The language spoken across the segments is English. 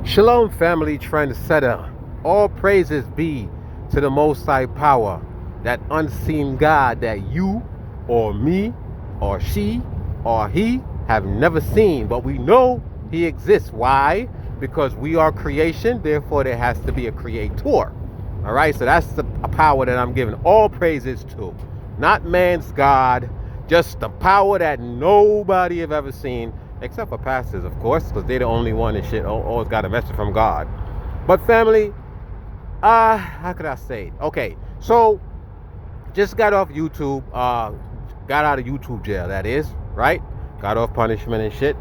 Shalom, family trendsetter. All praises be to the Most High Power, that unseen God that you or me or she or he have never seen, but we know he exists. Why? Because we are creation, therefore there has to be a creator. All right, so that's the power that I'm giving all praises to. Not man's God, just the power that nobody have ever seen, except for pastors, of course, because they're the only one and shit always got a message from God. But family, how could I say it? Okay, so just got off YouTube, got out of YouTube jail, that is, right? Got off punishment and shit.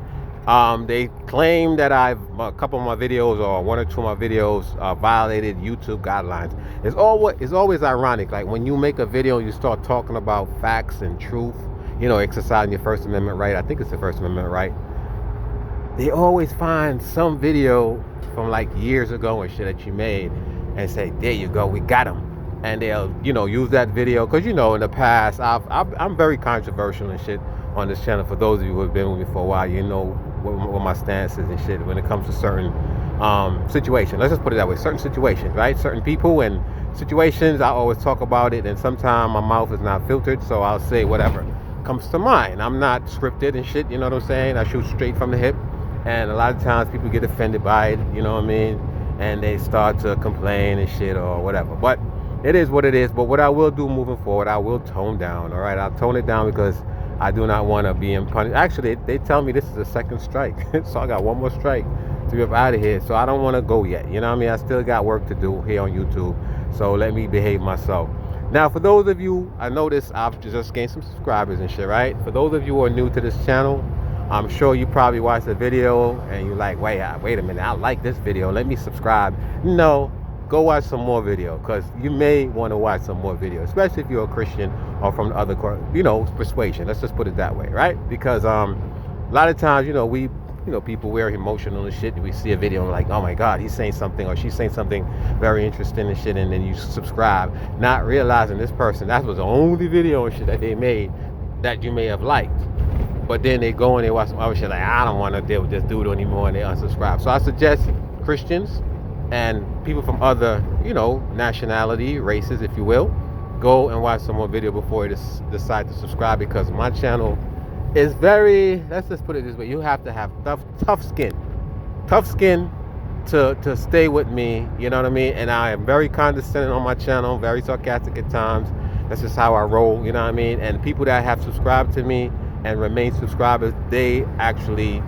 They claim that a couple of my videos or one or two of my videos violated YouTube guidelines. It's always ironic, like when you make a video, you start talking about facts and truth, exercising your First Amendment right. I think it's the First Amendment right. They always find some video from like years ago and shit that you made and say, there you go, we got them. And they'll, use that video. Because, in the past, I'm very controversial and shit on this channel. For those of you who have been with me for a while, you know what my stance is and shit when it comes to certain situations. Let's just put it that way. Certain situations, right? Certain people and situations, I always talk about it. And sometimes my mouth is not filtered, so I'll say whatever comes to mind. I'm not scripted and shit, you know what I'm saying? I shoot straight from the hip. And a lot of times people get offended by it, you know what I mean? And they start to complain and shit or whatever. But it is what it is. But what I will do moving forward, I will tone down, all right? I'll tone it down because I do not want to be in punished. Actually, they tell me this is the second strike. So I got one more strike to be up out of here. So I don't want to go yet, you know what I mean? I still got work to do here on YouTube. So let me behave myself. Now, for those of you, I noticed I've just gained some subscribers and shit, right? For those of you who are new to this channel, I'm sure you probably watched the video and you're like, wait a minute, I like this video, let me subscribe. No, go watch some more video, because you may want to watch some more video, especially if you're a Christian or from the other, persuasion. Let's just put it that way, right? Because a lot of times, we, people, we're emotional and shit. We see a video and like, oh my God, he's saying something or she's saying something very interesting and shit, and then you subscribe, not realizing this person, that was the only video and shit that they made that you may have liked. But then they go and they watch some other shit like, I don't want to deal with this dude anymore, and they unsubscribe. So I suggest Christians and people from other, nationality, races, if you will, go and watch some more video before you decide to subscribe, because my channel is very, let's just put it this way, you have to have tough skin to stay with me, you know what I mean? And I am very condescending on my channel, very sarcastic at times. That's just how I roll, you know what I mean? And people that have subscribed to me and remain subscribers, they actually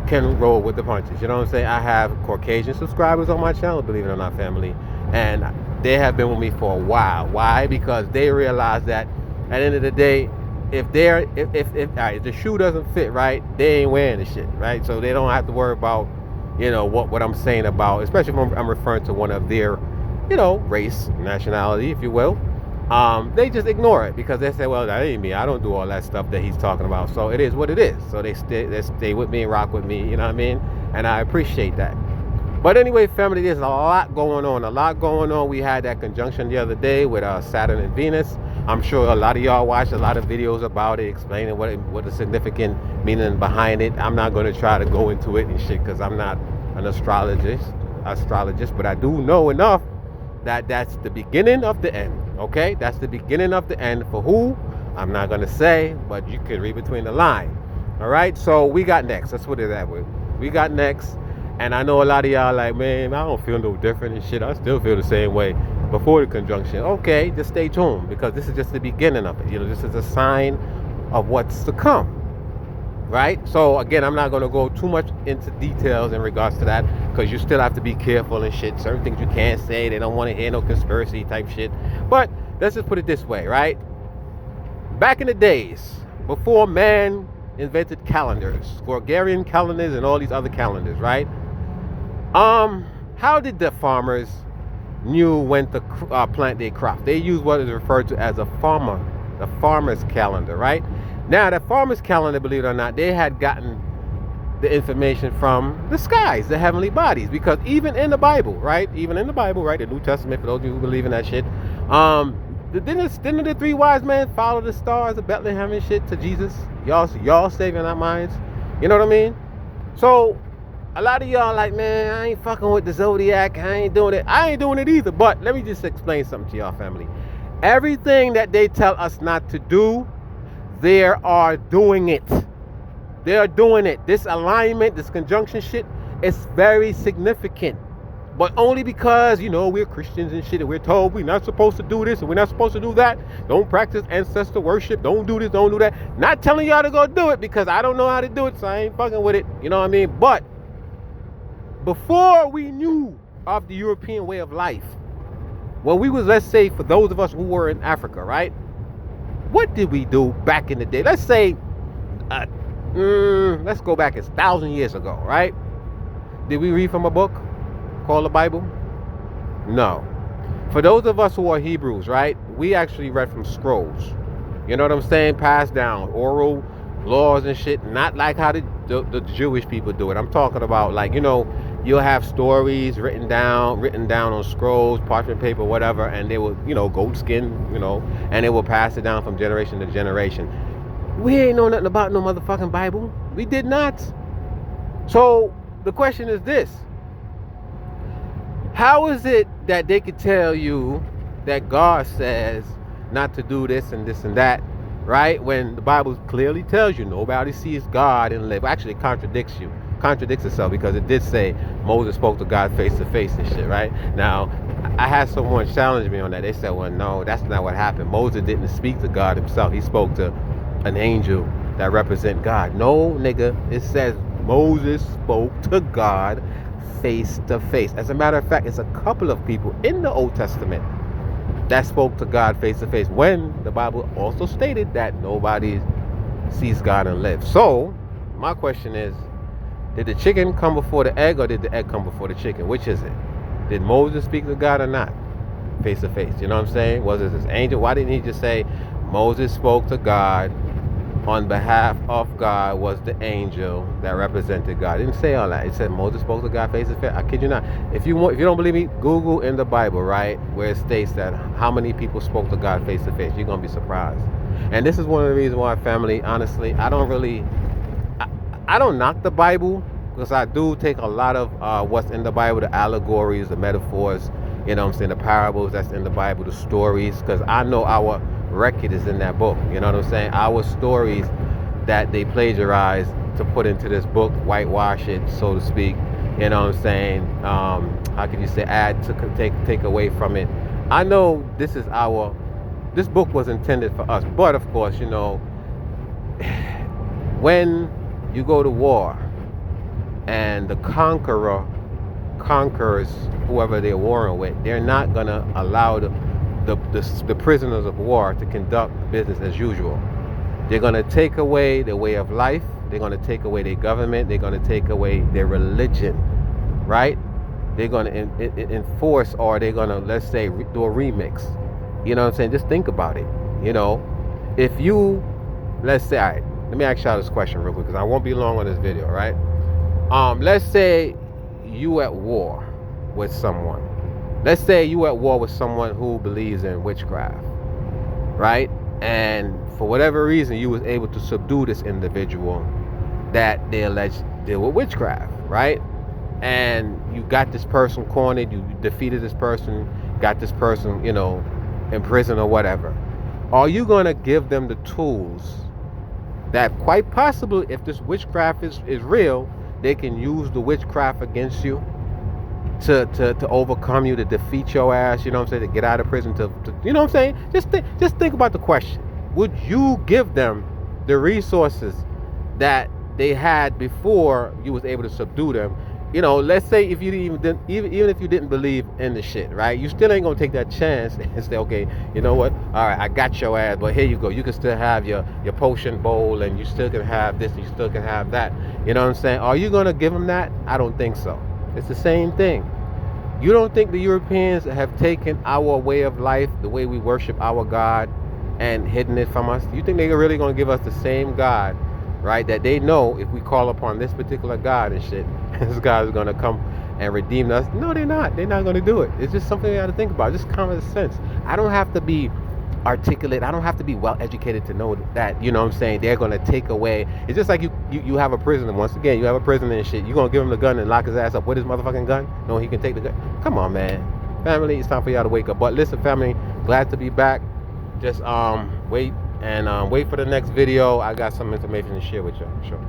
can roll with the punches. You know what I'm saying? I have Caucasian subscribers on my channel, believe it or not, family. And they have been with me for a while. Why? Because they realize that at the end of the day, if the shoe doesn't fit right, they ain't wearing the shit, right? So they don't have to worry about, what I'm saying about, especially if I'm referring to one of their, race, nationality, if you will. They just ignore it because they say, well, that ain't me. I don't do all that stuff that he's talking about. So it is what it is. So they stay with me and rock with me, you know what I mean? And I appreciate that. But anyway, family, there's a lot going on. We had that conjunction the other day with Saturn and Venus. I'm sure a lot of y'all watched a lot of videos about it, explaining what the significant meaning behind it. I'm not going to try to go into it and shit because I'm not an astrologist, but I do know enough that that's the beginning of the end. Okay, that's the beginning of the end. For who? I'm not going to say, but you can read between the lines. All right, so we got next. Let's put it that way. We got next. And I know a lot of y'all like, man, I don't feel no different and shit. I still feel the same way before the conjunction. Okay, just stay tuned, because this is just the beginning of it. This is a sign of what's to come. Right? So again, I'm not going to go too much into details in regards to that, because you still have to be careful and shit. Certain things you can't say. They don't want to hear no conspiracy type shit. But let's just put it this way, right? Back in the days, before man invented calendars, Gregorian calendars and all these other calendars, right? How did the farmers knew when to plant their crop? They used what is referred to as the farmer's calendar, right? Now, the farmer's calendar, believe it or not, they had gotten the information from the skies, the heavenly bodies, because even in the Bible, right? The New Testament, for those of you who believe in that shit, didn't the three wise men follow the stars of Bethlehem and shit to Jesus? Y'all saving our minds. You know what I mean? So A lot of y'all like, man, I ain't fucking with the zodiac. I ain't doing it. I ain't doing it either. But let me just explain something to y'all, family. Everything that they tell us not to do, they are doing it. They are doing it. This alignment, this conjunction shit, is very significant. But only because, you know, we're Christians and shit, and we're told we're not supposed to do this and we're not supposed to do that. Don't practice ancestor worship. Don't do this, don't do that. Not telling y'all to go do it because I don't know how to do it, so I ain't fucking with it. You know what I mean? But before we knew of the European way of life, when we was, let's say, for those of us who were in Africa, right? What did we do back in the day? Let's say, let's go back 1,000 years ago, right? Did we read from a book called the Bible? No. For those of us who are Hebrews, right? We actually read from scrolls. You know what I'm saying? Passed down, oral laws and shit. Not like how the Jewish people do it. I'm talking about, like, you know, you'll have stories written down on scrolls, parchment paper, whatever, and they will, you know, goat skin, you know, and they will pass it down from generation to generation. We ain't know nothing about no motherfucking Bible. We did not. So the question is this: how is it that they could tell you that God says not to do this and this and that, right? When the Bible clearly tells you nobody sees God and live. Actually, it contradicts itself, because it did say Moses spoke to God face to face and shit, right? Now, I had someone challenge me on that. They said, well, no, that's not what happened. Moses didn't speak to God himself. He spoke to an angel that represent God. No, nigga, it says Moses spoke to God face to face. As a matter of fact, it's a couple of people in the Old Testament that spoke to God face to face, when the Bible also stated that nobody sees God and lives. So my question is, did the chicken come before the egg, or did the egg come before the chicken? Which is it? Did Moses speak to God or not? Face to face. You know what I'm saying? Was it this angel? Why didn't he just say Moses spoke to God on behalf of God, was the angel that represented God? It didn't say all that. It said Moses spoke to God face to face. I kid you not. If you don't believe me, Google in the Bible, right, where it states that how many people spoke to God face to face. You're gonna be surprised. And this is one of the reasons why, family, honestly, I don't knock the Bible, because I do take a lot of what's in the Bible, the allegories, the metaphors, you know what I'm saying, the parables that's in the Bible, the stories, because I know our record is in that book. You know what I'm saying? Our stories that they plagiarize to put into this book, whitewash it, so to speak. You know what I'm saying? How can you say, add to take away from it? I know this book was intended for us, but of course, you know, when you go to war and the conqueror conquers whoever they're warring with, they're not gonna allow the prisoners of war to conduct business as usual. They're gonna take away their way of life. They're gonna take away their government. They're gonna take away their religion, right? They're gonna enforce, or they're gonna, let's say, do a remix. You know what I'm saying? Just think about it. You know, if you, let's say, all right, let me ask y'all this question real quick, because I won't be long on this video, right? Let's say you at war with someone. Let's say you at war with someone who believes in witchcraft, right? And for whatever reason, you was able to subdue this individual that they allege deal with witchcraft, right? And you got this person cornered, you defeated this person, got this person, you know, in prison or whatever. Are you going to give them the tools that quite possibly, if this witchcraft is real, they can use the witchcraft against you to overcome you, to defeat your ass, you know what I'm saying, to get out of prison, to you know what I'm saying? Just think about the question. Would you give them the resources that they had before you was able to subdue them? You know, let's say if you even if you didn't believe in the shit, right? You still ain't gonna take that chance and say, okay, you know what? All right, I got your ass, but here you go. You can still have your potion bowl, and you still can have this, and you still can have that. You know what I'm saying? Are you gonna give them that? I don't think so. It's the same thing. You don't think the Europeans have taken our way of life, the way we worship our God, and hidden it from us? You think they're really gonna give us the same God, right, that they know if we call upon this particular God and shit, this God is going to come and redeem us? No, they're not. They're not going to do it. It's just something you got to think about. Just common sense. I don't have to be articulate. I don't have to be well educated to know that, you know what I'm saying, they're gonna take away. It's just like you have a prisoner. Once again, you have a prisoner and shit. You gonna give him the gun and lock his ass up with his motherfucking gun? No, he can take the gun. Come on, man. Family, it's time for y'all to wake up. But listen, family, glad to be back. Just wait and wait for the next video. I got some information to share with y'all. Sure.